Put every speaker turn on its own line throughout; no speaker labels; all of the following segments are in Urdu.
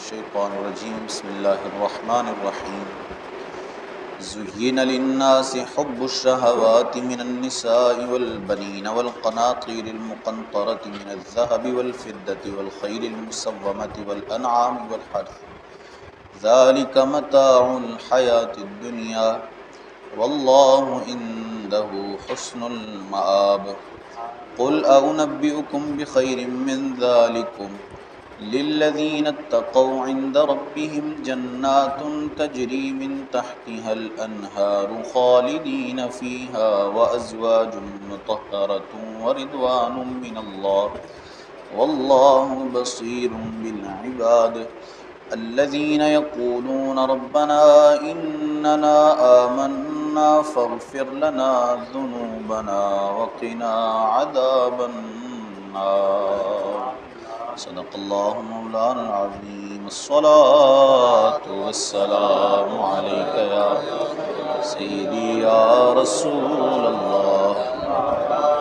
الشيطان الرجيم بسم الله الرحمن الرحيم زين للناس حب الشهوات من النساء والبنين والقناطير المقنطرة من الذهب والفضة والخيل المسومة والأنعام والحرث ذلك متاع الحياة الدنيا والله عنده حسن المآب قل أنبئكم بخير من ذلكم للذين اتقوا عند ربهم جنات تجري من تحتها الأنهار خالدين فيها وأزواج مطهرة ورضوان من الله والله بصير بالعباد الذين يقولون ربنا إننا آمنا فاغفر لنا ذنوبنا وقنا عذاب النار صدق اللہ مولانا العظیم الصلاة والسلام علیک یا سیدی یا رسول اللہ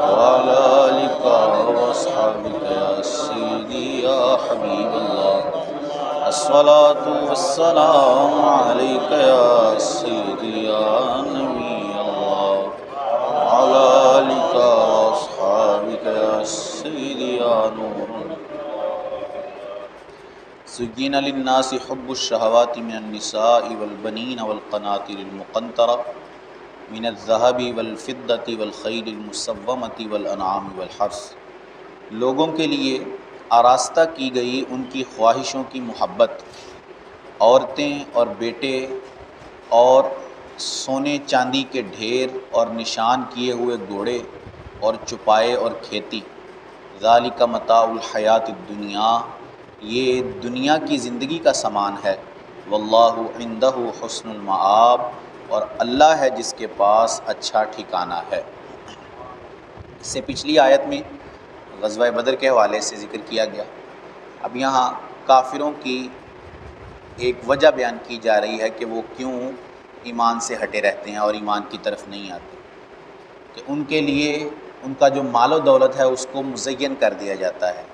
وعلی آلک واصحابک یا سیدی یا حبیب اللہ الصلاة والسلام علیک یا سیدی یا نبی اللہ وعلی آلک واصحابک یا سیدی یا نور زين للناس حب الشهوات من النساء والبنين والقناطير المقنطرة من الذهب والفضة والخيل المسومة والأنعام والحرث لوگوں کے لیے آراستہ کی گئی ان کی خواہشوں کی محبت، عورتیں اور بیٹے اور سونے چاندی کے ڈھیر اور نشان کیے ہوئے گھوڑے اور چپائے اور کھیتی، ذالک متاع الحیات الدنیا، یہ دنیا کی زندگی کا سامان ہے، واللہ عندہ حسن المآب، اور اللہ ہے جس کے پاس اچھا ٹھکانہ ہے۔ اس سے پچھلی آیت میں غزوہ بدر کے حوالے سے ذکر کیا گیا، اب یہاں کافروں کی ایک وجہ بیان کی جا رہی ہے کہ وہ کیوں ایمان سے ہٹے رہتے ہیں اور ایمان کی طرف نہیں آتے، کہ ان کے لیے ان کا جو مال و دولت ہے اس کو مزین کر دیا جاتا ہے،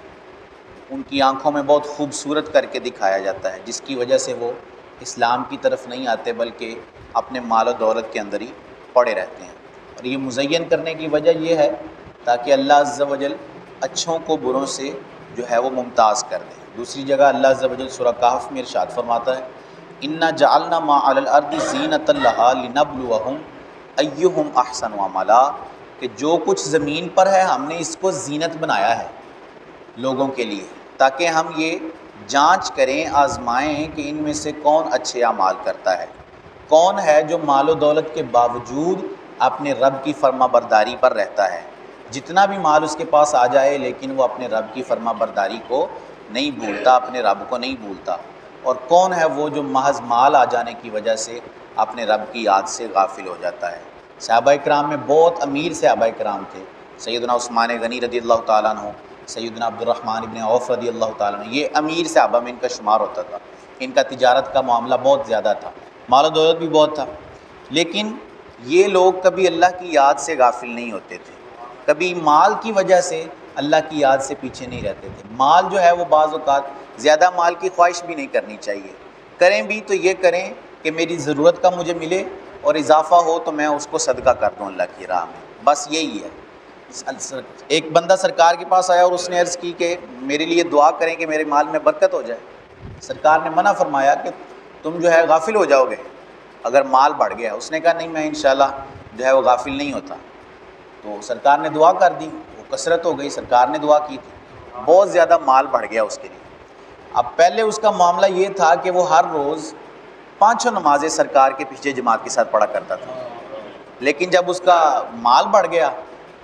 ان کی آنکھوں میں بہت خوبصورت کر کے دکھایا جاتا ہے، جس کی وجہ سے وہ اسلام کی طرف نہیں آتے بلکہ اپنے مال و دولت کے اندر ہی پڑے رہتے ہیں۔ اور یہ مزین کرنے کی وجہ یہ ہے تاکہ اللہ عز و جل اچھوں کو بروں سے جو ہے وہ ممتاز کر دے۔ دوسری جگہ اللہ عز و جل سورہ کہف میں ارشاد فرماتا ہے اِنَّا جَعَلْنَا مَا عَلَى الْأَرْضِ زِينَةً لَهَا لِنَبْلُوَهُمْ أَيُّهُمْ أَحْسَنُ عَمَلًا، کہ جو کچھ زمین پر ہے ہم نے اس کو زینت بنایا ہے لوگوں کے لیے، تاکہ ہم یہ جانچ کریں، آزمائیں کہ ان میں سے کون اچھے اعمال کرتا ہے، کون ہے جو مال و دولت کے باوجود اپنے رب کی فرما برداری پر رہتا ہے، جتنا بھی مال اس کے پاس آ جائے لیکن وہ اپنے رب کی فرما برداری کو نہیں بھولتا، اپنے رب کو نہیں بھولتا، اور کون ہے وہ جو محض مال آ جانے کی وجہ سے اپنے رب کی یاد سے غافل ہو جاتا ہے۔ صحابہ کرام میں بہت امیر صحابہ کرام تھے، سیدنا عثمان غنی رضی اللہ تعالیٰ عنہ، سیدنا عبد الرحمن ابن عوف رضی اللہ تعالیٰ عنہ، یہ امیر صحابہ میں ان کا شمار ہوتا تھا، ان کا تجارت کا معاملہ بہت زیادہ تھا، مال و دولت بھی بہت تھا، لیکن یہ لوگ کبھی اللہ کی یاد سے غافل نہیں ہوتے تھے، کبھی مال کی وجہ سے اللہ کی یاد سے پیچھے نہیں رہتے تھے۔ مال جو ہے وہ بعض اوقات زیادہ مال کی خواہش بھی نہیں کرنی چاہیے، کریں بھی تو یہ کریں کہ میری ضرورت کا مجھے ملے اور اضافہ ہو تو میں اس کو صدقہ کر دوں اللہ کی راہ میں، بس یہی ہے۔ ایک بندہ سرکار کے پاس آیا اور اس نے عرض کی کہ میرے لیے دعا کریں کہ میرے مال میں برکت ہو جائے۔ سرکار نے منع فرمایا کہ تم جو ہے غافل ہو جاؤ گے اگر مال بڑھ گیا۔ اس نے کہا نہیں، میں انشاءاللہ جو ہے وہ غافل نہیں ہوتا۔ تو سرکار نے دعا کر دی، وہ کثرت ہو گئی، سرکار نے دعا کی تھی، بہت زیادہ مال بڑھ گیا اس کے لیے۔ اب پہلے اس کا معاملہ یہ تھا کہ وہ ہر روز 5 نمازیں سرکار کے پیچھے جماعت کے ساتھ پڑھا کرتا تھا، لیکن جب اس کا مال بڑھ گیا،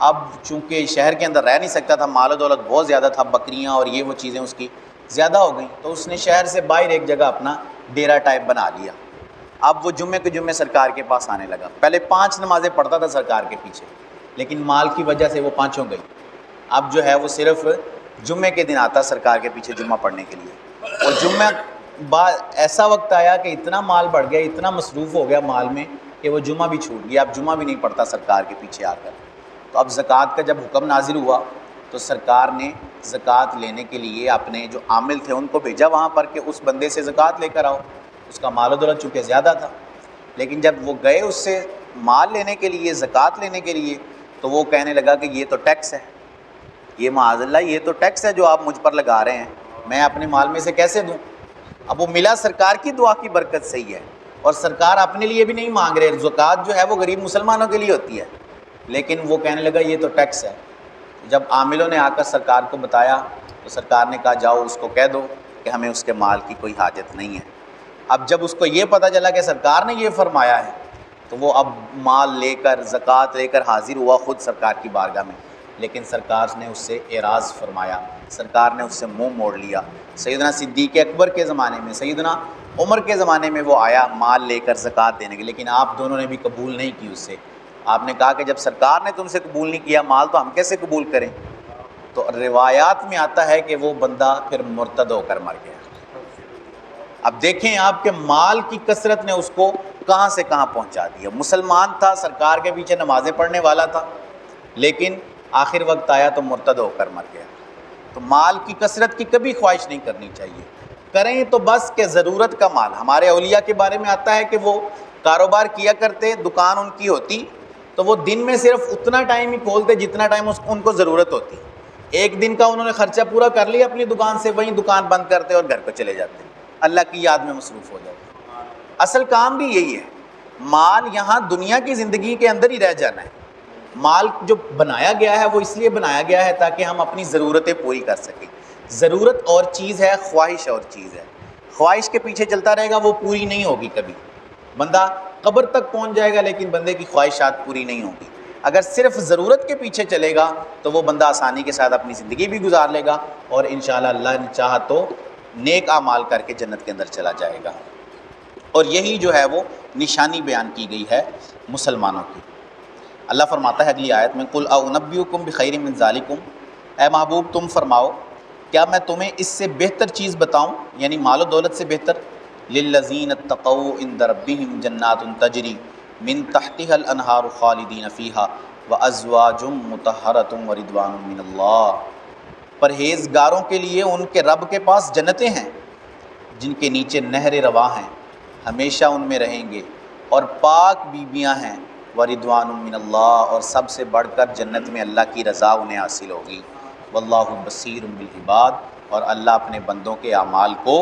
اب چونکہ شہر کے اندر رہ نہیں سکتا تھا، مال و دولت بہت زیادہ تھا، بکریاں اور یہ وہ چیزیں اس کی زیادہ ہو گئیں، تو اس نے شہر سے باہر ایک جگہ اپنا ڈیرا ٹائپ بنا لیا۔ اب وہ جمعے کے جمعے سرکار کے پاس آنے لگا، پہلے 5 نمازیں پڑھتا تھا سرکار کے پیچھے، لیکن مال کی وجہ سے وہ 5 ہو گئی، اب جو ہے وہ صرف جمعے کے دن آتا سرکار کے پیچھے جمعہ پڑھنے کے لیے۔ اور جمعہ بعد ایسا وقت آیا کہ اتنا مال بڑھ گیا، اتنا مصروف ہو گیا مال میں کہ وہ جمعہ بھی چھوٹ گیا، اب جمعہ بھی نہیں پڑھتا سرکار کے پیچھے آ کر۔ تو اب زکوٰۃ کا جب حکم نازل ہوا تو سرکار نے زکوٰۃ لینے کے لیے اپنے جو عامل تھے ان کو بھیجا وہاں پر کہ اس بندے سے زکوٰۃ لے کر آؤ. اس کا مال و دولت چونکہ زیادہ تھا، لیکن جب وہ گئے اس سے مال لینے کے لیے، زکوٰۃ لینے کے لیے، تو وہ کہنے لگا کہ یہ تو ٹیکس ہے، یہ معاذ اللہ یہ تو ٹیکس ہے جو آپ مجھ پر لگا رہے ہیں، میں اپنے مال میں سے کیسے دوں؟ اب وہ ملا سرکار کی دعا کی برکت سے ہی ہے، اور سرکار اپنے لیے بھی نہیں مانگ رہے، زکوٰۃ جو ہے وہ غریب مسلمانوں کے لیے ہوتی ہے، لیکن وہ کہنے لگا یہ تو ٹیکس ہے. جب عاملوں نے آ کر سرکار کو بتایا تو سرکار نے کہا جاؤ اس کو کہہ دو کہ ہمیں اس کے مال کی کوئی حاجت نہیں ہے. اب جب اس کو یہ پتہ چلا کہ سرکار نے یہ فرمایا ہے تو وہ اب مال لے کر زکوٰۃ لے کر حاضر ہوا خود سرکار کی بارگاہ میں، لیکن سرکار نے اس سے اعراض فرمایا، سرکار نے اس سے منہ موڑ لیا. سیدنا صدیق اکبر کے زمانے میں، سیدنا عمر کے زمانے میں وہ آیا مال لے کر زکوٰۃ دینے کے، لیکن آپ دونوں نے بھی قبول نہیں کی اس سے. آپ نے کہا کہ جب سرکار نے تم سے قبول نہیں کیا مال تو ہم کیسے قبول کریں؟ تو روایات میں آتا ہے کہ وہ بندہ پھر مرتد ہو کر مر گیا. اب دیکھیں آپ کے مال کی کثرت نے اس کو کہاں سے کہاں پہنچا دیا. مسلمان تھا، سرکار کے پیچھے نمازیں پڑھنے والا تھا، لیکن آخر وقت آیا تو مرتد ہو کر مر گیا. تو مال کی کثرت کی کبھی خواہش نہیں کرنی چاہیے، کریں تو بس کہ ضرورت کا مال. ہمارے اولیاء کے بارے میں آتا ہے کہ وہ کاروبار کیا کرتے، دکان ان کی ہوتی تو وہ دن میں صرف اتنا ٹائم ہی کھولتے جتنا ٹائم ان کو ضرورت ہوتی. ایک دن کا انہوں نے خرچہ پورا کر لیا اپنی دکان سے، وہیں دکان بند کرتے اور گھر کو چلے جاتے، اللہ کی یاد میں مصروف ہو جاتے. اصل کام بھی یہی ہے، مال یہاں دنیا کی زندگی کے اندر ہی رہ جانا ہے. مال جو بنایا گیا ہے وہ اس لیے بنایا گیا ہے تاکہ ہم اپنی ضرورتیں پوری کر سکیں. ضرورت اور چیز ہے، خواہش اور چیز ہے. خواہش کے پیچھے چلتا رہے گا وہ پوری نہیں ہوگی کبھی. بندہ قبر تک پہنچ جائے گا لیکن بندے کی خواہشات پوری نہیں ہوگی. اگر صرف ضرورت کے پیچھے چلے گا تو وہ بندہ آسانی کے ساتھ اپنی زندگی بھی گزار لے گا اور انشاءاللہ اللہ نے چاہا تو نیک اعمال کر کے جنت کے اندر چلا جائے گا. اور یہی جو ہے وہ نشانی بیان کی گئی ہے مسلمانوں کی. اللہ فرماتا ہے اگلی آیت میں قُلْ أَنُبِّئُكُم بِخَيْرٍ مِّن ذَلِكُمْ، اے محبوب تم فرماؤ کیا میں تمہیں اس سے بہتر چیز بتاؤں، یعنی مال و دولت سے بہتر. لِلَّذِينَ اتَّقَوْا عِندَ رَبِّهِمْ جَنَّاتٌ تَجْرِي مِن تَحْتِهَا الْأَنْهَارُ خَالِدِينَ فِيهَا وَأَزْوَاجٌ مُّطَهَّرَةٌ وَرِضْوَانٌ مِّنَ اللَّهِ، پرہیزگاروں کے لیے ان کے رب کے پاس جنتیں ہیں جن کے نیچے نہریں رواں ہیں، ہمیشہ ان میں رہیں گے، اور پاک بیویاں ہیں. وَرِضْوَانٌ مِّنَ اللَّهِ، اور سب سے بڑھ کر جنت میں اللہ کی رضا انہیں حاصل ہوگی. وَاللَّهُ بَصِيرٌ بِالْعِبَادِ، اور اللہ اپنے بندوں کے اعمال کو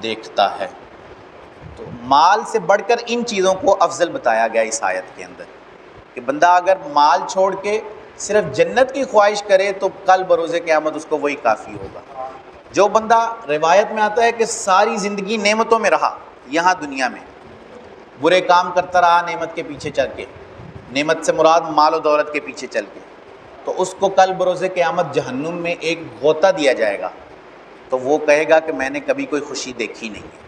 دیکھتا ہے. تو مال سے بڑھ کر ان چیزوں کو افضل بتایا گیا اس آیت کے اندر کہ بندہ اگر مال چھوڑ کے صرف جنت کی خواہش کرے تو کل بروز قیامت اس کو وہی کافی ہوگا. جو بندہ روایت میں آتا ہے کہ ساری زندگی نعمتوں میں رہا، یہاں دنیا میں برے کام کرتا رہا نعمت کے پیچھے چل کے، نعمت سے مراد مال و دولت کے پیچھے چل کے، تو اس کو کل بروز قیامت جہنم میں ایک غوطہ دیا جائے گا. تو وہ کہے گا کہ میں نے کبھی کوئی خوشی دیکھی نہیں ہے،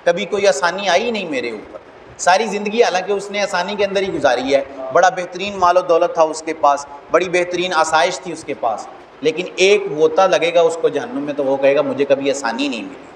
کبھی کوئی آسانی آئی نہیں میرے اوپر. ساری زندگی حالانکہ اس نے آسانی کے اندر ہی گزاری ہے، بڑا بہترین مال و دولت تھا اس کے پاس، بڑی بہترین آسائش تھی اس کے پاس، لیکن ایک غوطہ لگے گا اس کو جہنم میں تو وہ کہے گا مجھے کبھی آسانی نہیں ملی.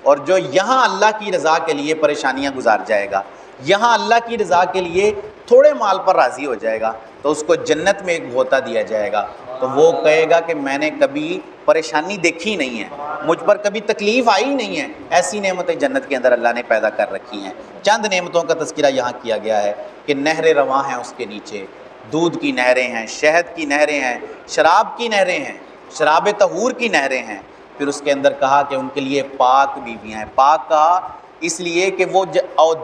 اور جو یہاں اللہ کی رضا کے لیے پریشانیاں گزار جائے گا، یہاں اللہ کی رضا کے لیے تھوڑے مال پر راضی ہو جائے گا، تو اس کو جنت میں ایک غوطہ دیا جائے گا. تو وہ کہے گا کہ میں نے کبھی پریشانی دیکھی نہیں ہے، مجھ پر کبھی تکلیف آئی نہیں ہے. ایسی نعمتیں جنت کے اندر اللہ نے پیدا کر رکھی ہیں. چند نعمتوں کا تذکرہ یہاں کیا گیا ہے کہ نہریں رواں ہیں اس کے نیچے، دودھ کی نہریں ہیں، شہد کی نہریں ہیں، شراب کی نہریں ہیں، شراب طہور کی نہریں ہیں. پھر اس کے اندر کہا کہ ان کے لیے پاک بیویاں ہیں. پاک کہا اس لیے کہ وہ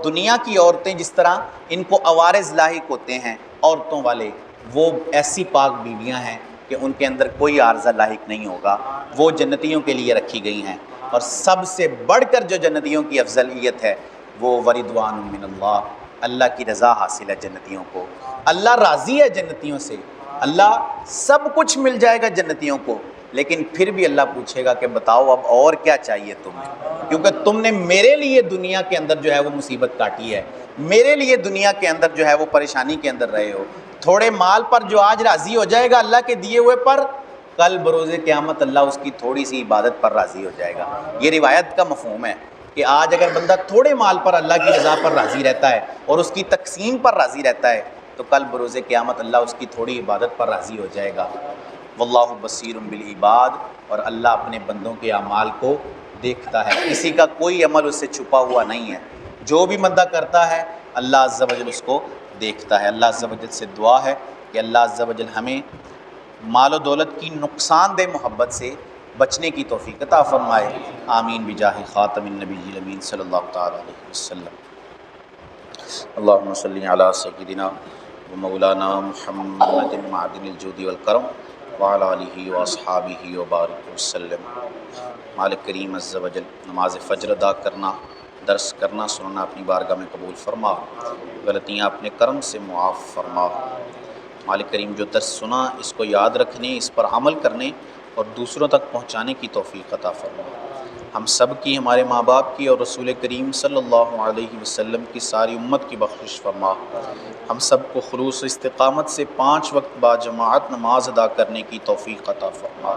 دنیا کی عورتیں جس طرح ان کو عوارض لاحق ہوتے ہیں عورتوں والے، وہ ایسی پاک بیویاں ہیں کہ ان کے اندر کوئی عارضہ لاحق نہیں ہوگا، وہ جنتیوں کے لیے رکھی گئی ہیں. اور سب سے بڑھ کر جو جنتیوں کی افضلیت ہے وہ وَرِضْوَانٌ مِّنَ اللَّهِ، اللہ کی رضا حاصل ہے جنتیوں کو. اللہ راضی ہے جنتیوں سے، اللہ سب کچھ مل جائے گا جنتیوں کو، لیکن پھر بھی اللہ پوچھے گا کہ بتاؤ اب اور کیا چاہیے تمہیں، کیونکہ تم نے میرے لیے دنیا کے اندر جو ہے وہ مصیبت کاٹی ہے، میرے لیے دنیا کے اندر جو ہے وہ پریشانی کے اندر رہے ہو. تھوڑے مال پر جو آج راضی ہو جائے گا اللہ کے دیے ہوئے پر، کل بروز قیامت اللہ اس کی تھوڑی سی عبادت پر راضی ہو جائے گا. یہ روایت کا مفہوم ہے کہ آج اگر بندہ تھوڑے مال پر اللہ کی رضا پر راضی رہتا ہے اور اس کی تقسیم پر راضی رہتا ہے تو کل بروز قیامت اللہ اس کی تھوڑی عبادت پر راضی ہو جائے گا. واللہ بصیر بالعباد، اور اللہ اپنے بندوں کے اعمال کو دیکھتا ہے، کسی کا کوئی عمل اس سے چھپا ہوا نہیں ہے، جو بھی بندہ کرتا ہے اللہ عز و جل اس کو دیکھتا ہے۔ اللہ عز و جل سے دعا ہے کہ اللہ عز و جل ہمیں مال و دولت کی نقصان دہ محبت سے بچنے کی توفیق عطا فرمائے، آمین بجاہ خاتم النبی الامین صلی اللہ تعالی علیہ وسلم۔ اللہم صلی علی سیدنا و مولانا محمد معدن الجود والکرم وعلی آلہ واصحابہ وبارک وسلم۔ مالک کریم عز و جل نماز فجر ادا کرنا، درس کرنا سننا اپنی بارگاہ میں قبول فرما، غلطیاں اپنے کرم سے معاف فرما۔ مالک کریم جو درس سنا اس کو یاد رکھنے، اس پر عمل کرنے اور دوسروں تک پہنچانے کی توفیق عطا فرما۔ ہم سب کی، ہمارے ماں باپ کی اور رسول کریم صلی اللہ علیہ وسلم کی ساری امت کی بخشش فرما۔ ہم سب کو خلوص و استقامت سے 5 وقت با جماعت نماز ادا کرنے کی توفیق عطا فرما۔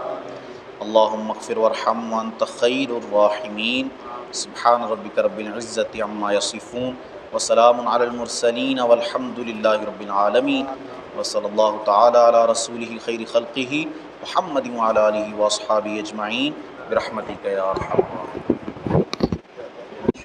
اللہم اغفر وارحم وانت خیر الراحمین۔ سبحان ربک رب العزت عما یصفون وسلام علی المرسلین والحمد للہ رب العالمین، وصلی اللہ تعالی علی رسولہ خیر خلقہ محمد وعلی آلہ واصحابہ اجمعین برحمتک یا ارحم الراحمین۔